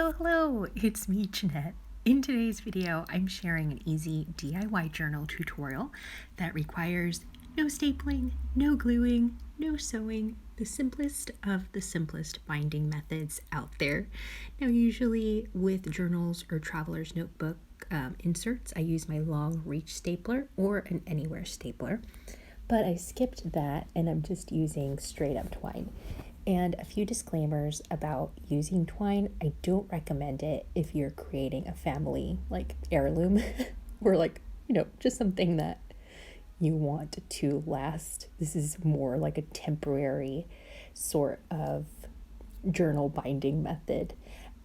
Hello, it's me, Jeanette. In today's video, I'm sharing an easy DIY journal tutorial that requires no stapling, no gluing, no sewing, the simplest of the simplest binding methods out there. Now, usually with journals or traveler's notebook inserts, I use my long reach stapler or an anywhere stapler, but I skipped that and I'm just using straight up twine. And a few disclaimers about using twine. I don't recommend it if you're creating a family like heirloom or just something that you want to last. This is more like a temporary sort of journal binding method.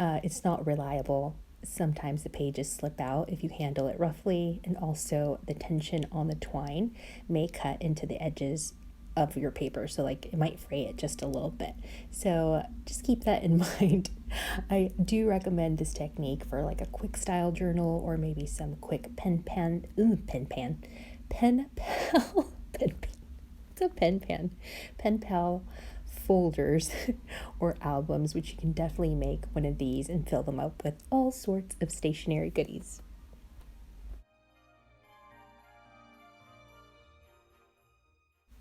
It's not reliable. Sometimes the pages slip out if you handle it roughly, and also the tension on the twine may cut into the edges of your paper, so it might fray it just a little bit. So just keep that in mind. I do recommend this technique for a quick style journal, or maybe some quick pen pal folders or albums, which you can definitely make one of these and fill them up with all sorts of stationery goodies.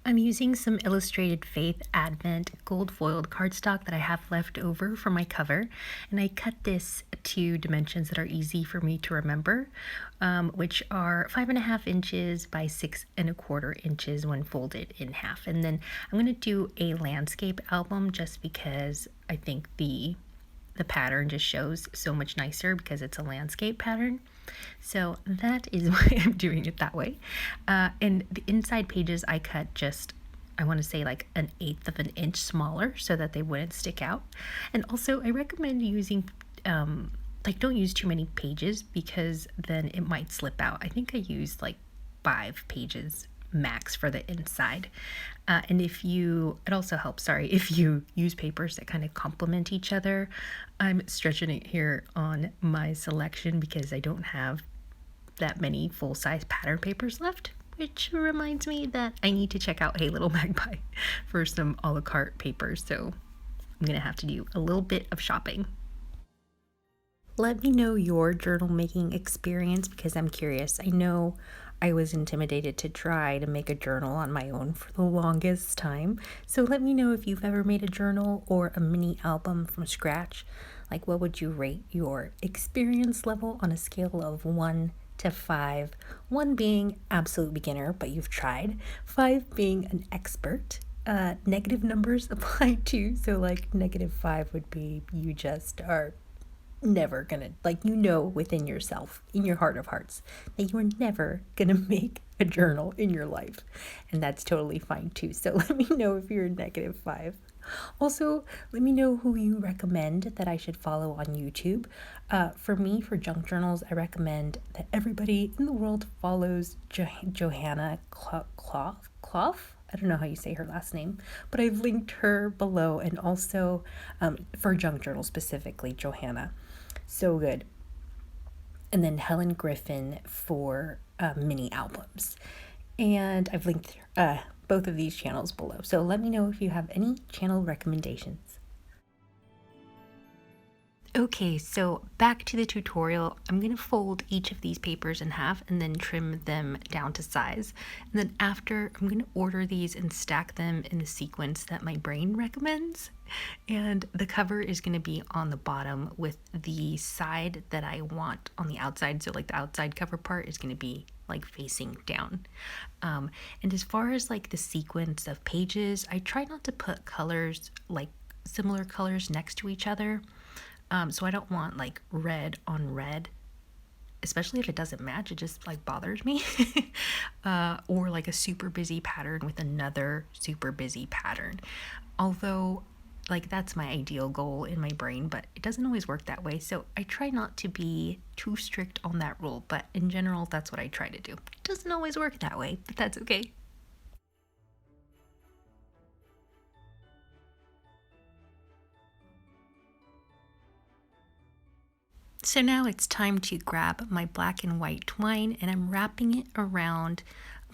I'm using some Illustrated Faith Advent gold foiled cardstock that I have left over for my cover, and I cut this to dimensions that are easy for me to remember, which are 5.5 inches by 6.25 inches when folded in half. And then I'm going to do a landscape album just because I think the pattern just shows so much nicer because it's a landscape pattern. So that is why I'm doing it that way. And the inside pages I cut I want to say 1/8 of an inch smaller so that they wouldn't stick out. And also I recommend using, don't use too many pages because then it might slip out. I think I used 5 pages max for the inside. And it also helps, if you use papers that kind of complement each other. I'm stretching it here on my selection because I don't have that many full-size pattern papers left, which reminds me that I need to check out Hey Little Magpie for some a la carte papers, so I'm gonna have to do a little bit of shopping. Let me know your journal making experience because I'm curious. I know I was intimidated to try to make a journal on my own for the longest time. So let me know if you've ever made a journal or a mini album from scratch. What would you rate your experience level on a scale of 1 to 5? 1 being absolute beginner, but you've tried. 5 being an expert. Negative numbers apply too. So -5 would be you just are never gonna, within yourself, in your heart of hearts, that you are never gonna make a journal in your life, and that's totally fine too. So let me know if you're a -5. Also, let me know who you recommend that I should follow on YouTube. For me, for junk journals, I recommend that everybody in the world follows Johanna Clough. I don't know how you say her last name, but I've linked her below, and also for junk journal specifically, Johanna. So good. And then Helen Griffin for mini albums. And I've linked both of these channels below. So let me know if you have any channel recommendations. Okay, so back to the tutorial. I'm going to fold each of these papers in half and then trim them down to size. And then after, I'm going to order these and stack them in the sequence that my brain recommends. And the cover is going to be on the bottom with the side that I want on the outside. So the outside cover part is going to be facing down. And as far as the sequence of pages, I try not to put colors, similar colors next to each other. So I don't want red on red, especially if it doesn't match. It just bothers me. Or a super busy pattern with another super busy pattern. Although that's my ideal goal in my brain, but it doesn't always work that way. So I try not to be too strict on that rule, but in general, that's what I try to do. It doesn't always work that way, but that's okay. So now it's time to grab my black and white twine, and I'm wrapping it around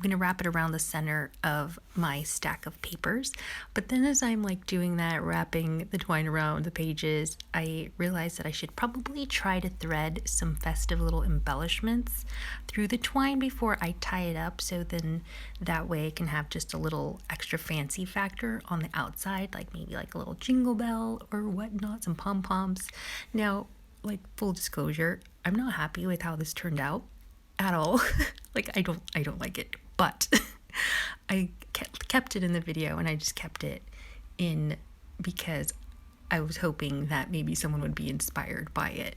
I'm gonna wrap it around the center of my stack of papers. But then as I'm like doing that, wrapping the twine around the pages, I realized that I should probably try to thread some festive little embellishments through the twine before I tie it up, so then that way it can have just a little extra fancy factor on the outside, like maybe like a little jingle bell or whatnot, some pom-poms. Now, like, full disclosure, I'm not happy with how this turned out at all. Like, I don't like it, but I kept it in the video, and I just kept it in because I was hoping that maybe someone would be inspired by it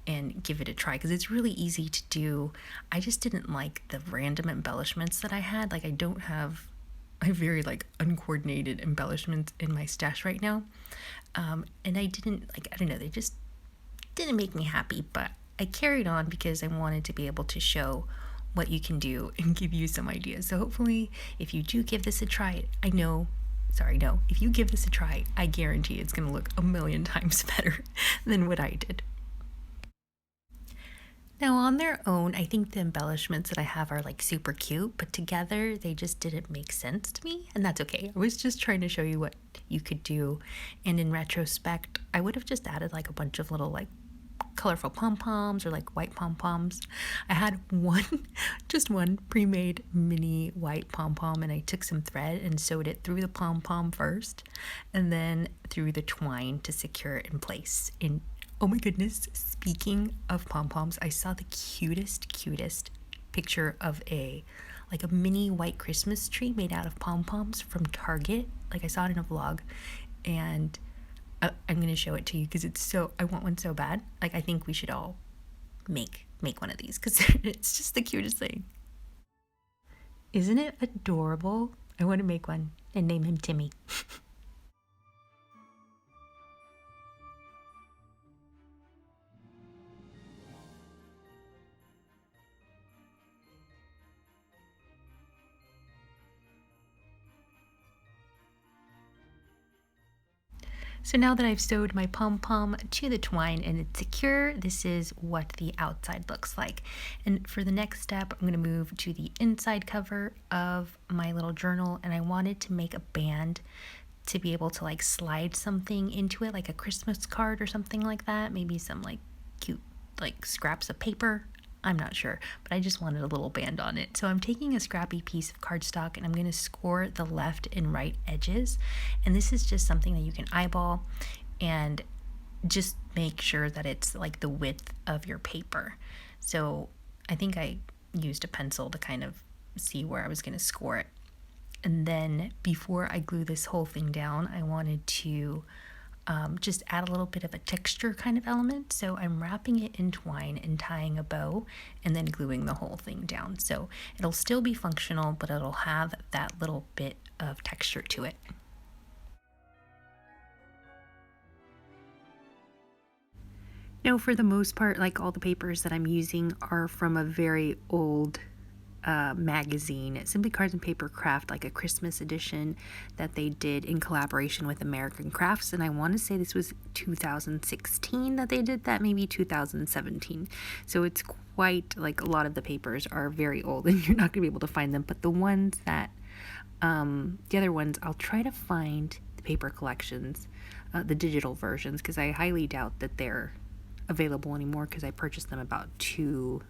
and give it a try, because it's really easy to do. I just didn't like the random embellishments that I had. Like, I have very like uncoordinated embellishments in my stash right now, and I didn't like, I don't know, they just didn't make me happy, but I carried on because I wanted to be able to show what you can do and give you some ideas. So hopefully, if you do give this a try, if you give this a try, I guarantee it's going to look a million times better than what I did. Now, on their own, I think the embellishments that I have are like super cute, but together they just didn't make sense to me, and that's okay. I was just trying to show you what you could do, and in retrospect, I would have just added like a bunch of little like colorful pom-poms or like white pom-poms. I had just one pre-made mini white pom-pom, and I took some thread and sewed it through the pom-pom first and then through the twine to secure it in place. And oh my goodness, speaking of pom-poms, I saw the cutest picture of a mini white Christmas tree made out of pom-poms from Target. Like, I saw it in a vlog, and I'm going to show it to you because I want one so bad. Like, I think we should all make one of these because it's just the cutest thing. Isn't it adorable? I want to make one and name him Timmy. So now that I've sewed my pom-pom to the twine and it's secure, this is what the outside looks like. And for the next step, I'm going to move to the inside cover of my little journal, and I wanted to make a band to be able to like slide something into it, like a Christmas card or something like that, maybe some like cute like scraps of paper. I'm not sure, but I just wanted a little band on it. So I'm taking a scrappy piece of cardstock and I'm going to score the left and right edges. And this is just something that you can eyeball and just make sure that it's like the width of your paper. So I think I used a pencil to kind of see where I was going to score it. And then before I glue this whole thing down, I wanted to just add a little bit of a texture kind of element. So I'm wrapping it in twine and tying a bow and then gluing the whole thing down. So it'll still be functional, but it'll have that little bit of texture to it. Now, for the most part, like, all the papers that I'm using are from a very old magazine, Simply Cards and Paper Craft, like a Christmas edition that they did in collaboration with American Crafts, and I want to say this was 2016 that they did that, maybe 2017. So it's quite like, a lot of the papers are very old and you're not gonna be able to find them, but the ones that the other ones, I'll try to find the paper collections, the digital versions, because I highly doubt that they're available anymore because I purchased them about two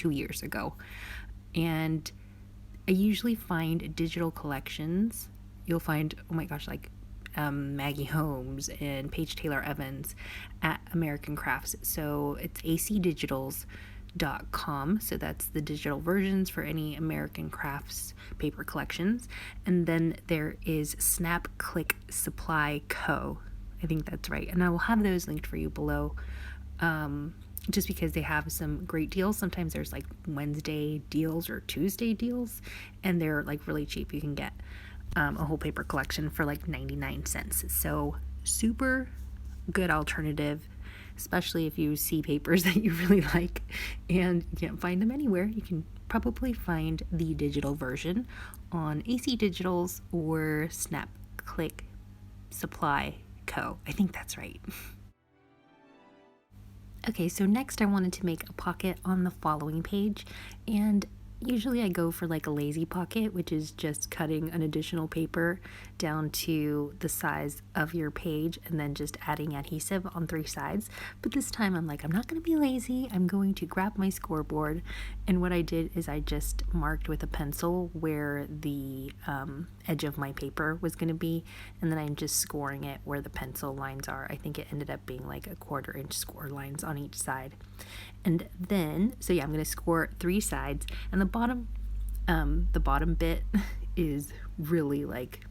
years ago. And I usually find digital collections. You'll find, oh my gosh, like Maggie Holmes and Paige Taylor Evans at American Crafts. So it's acdigitals.com. So that's the digital versions for any American Crafts paper collections. And then there is Snap Click Supply Co. I think that's right. And I will have those linked for you below. Just because they have some great deals. Sometimes there's like Wednesday deals or Tuesday deals, and they're like really cheap. You can get a whole paper collection for like 99 cents. So super good alternative, especially if you see papers that you really like and you can't find them anywhere. You can probably find the digital version on AC Digitals or Snap Click Supply Co. I think that's right. Okay, so next I wanted to make a pocket on the following page, and Usually I go for like a lazy pocket, which is just cutting an additional paper down to the size of your page and then just adding adhesive on 3 sides. But this time I'm like, I'm not going to be lazy. I'm going to grab my scoreboard. And what I did is I just marked with a pencil where the edge of my paper was going to be, and then I'm just scoring it where the pencil lines are. I think it ended up being like a 1/4 inch score lines on each side. And then, so yeah, I'm going to score 3 sides, and the bottom bit is really like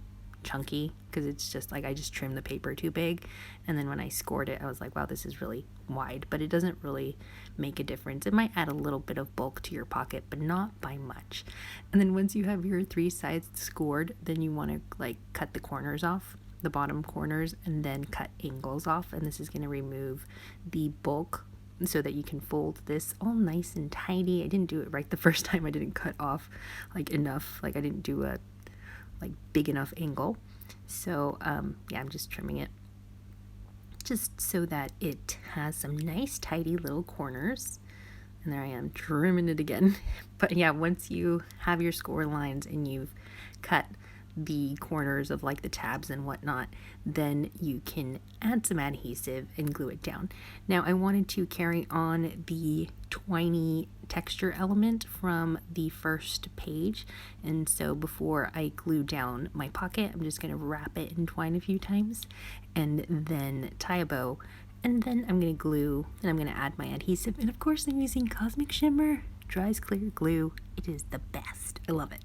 chunky because it's just like I just trimmed the paper too big, and then when I scored it I was like, wow, this is really wide, but it doesn't really make a difference. It might add a little bit of bulk to your pocket, but not by much. And then once you have your 3 sides scored, then you want to like cut the corners off, the bottom corners, and then cut angles off, and this is going to remove the bulk so that you can fold this all nice and tidy. I didn't do it right the first time. I didn't cut off like enough, like I didn't do a like big enough angle. So yeah, I'm just trimming it just so that it has some nice tidy little corners. And there I am trimming it again. But yeah, once you have your score lines and you've cut the corners of like the tabs and whatnot, then you can add some adhesive and glue it down. Now I wanted to carry on the twiny texture element from the first page, and so before I glue down my pocket, I'm just going to wrap it in twine a few times and then tie a bow, and then I'm going to glue, and I'm going to add my adhesive, and of course I'm using Cosmic Shimmer Dries Clear Glue. It is the best. I love it.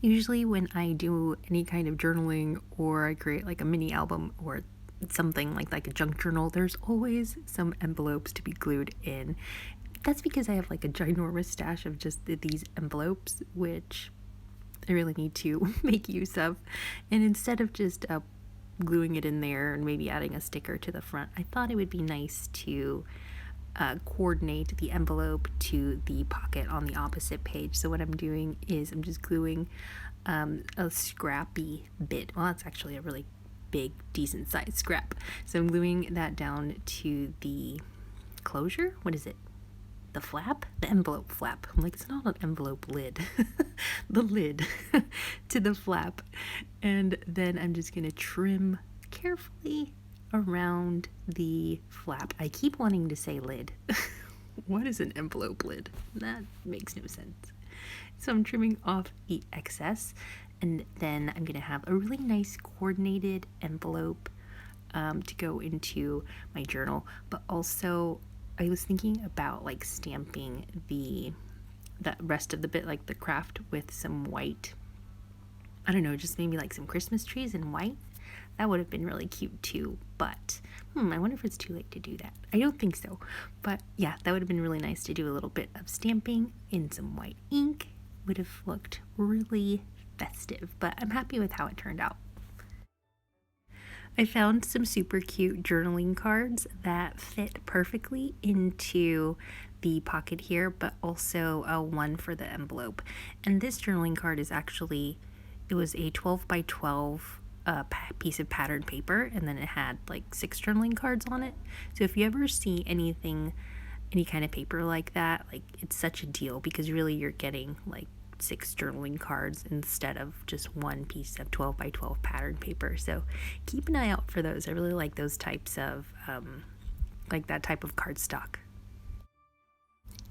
Usually when I do any kind of journaling or I create like a mini album or something like a junk journal, there's always some envelopes to be glued in. That's because I have like a ginormous stash of just these envelopes, which I really need to make use of. And instead of just gluing it in there and maybe adding a sticker to the front, I thought it would be nice to coordinate the envelope to the pocket on the opposite page. So what I'm doing is I'm just gluing a scrappy bit. Well, that's actually a really big, decent sized scrap. So I'm gluing that down to the closure. What is it? The flap? The envelope flap. I'm like, it's not an envelope lid. The lid to the flap. And then I'm just going to trim carefully around the flap. I keep wanting to say lid. What is an envelope lid? That makes no sense. So I'm trimming off the excess, and then I'm gonna have a really nice coordinated envelope to go into my journal. But also I was thinking about like stamping the rest of the bit, like the craft, with some white. I don't know, just maybe like some Christmas trees in white. That would have been really cute too, but I wonder if it's too late to do that. I don't think so, but yeah, that would have been really nice to do a little bit of stamping in some white ink. Would have looked really festive, but I'm happy with how it turned out. I found some super cute journaling cards that fit perfectly into the pocket here, but also one for the envelope. And this journaling card is actually, it was a 12 by 12 piece of patterned paper, and then it had like 6 journaling cards on it. So if you ever see anything, any kind of paper like that, like, it's such a deal because really you're getting like 6 journaling cards instead of just one piece of 12 by 12 patterned paper. So keep an eye out for those. I really like those types of like that type of cardstock.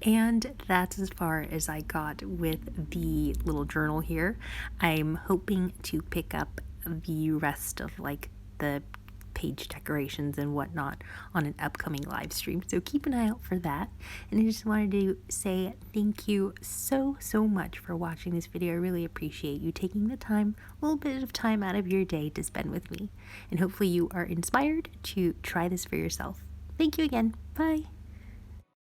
And that's as far as I got with the little journal here. I'm hoping to pick up the rest of like the page decorations and whatnot on an upcoming live stream. So keep an eye out for that. And I just wanted to say thank you so much for watching this video. I really appreciate you taking the time, a little bit of time out of your day to spend with me. And hopefully you are inspired to try this for yourself. Thank you again. Bye.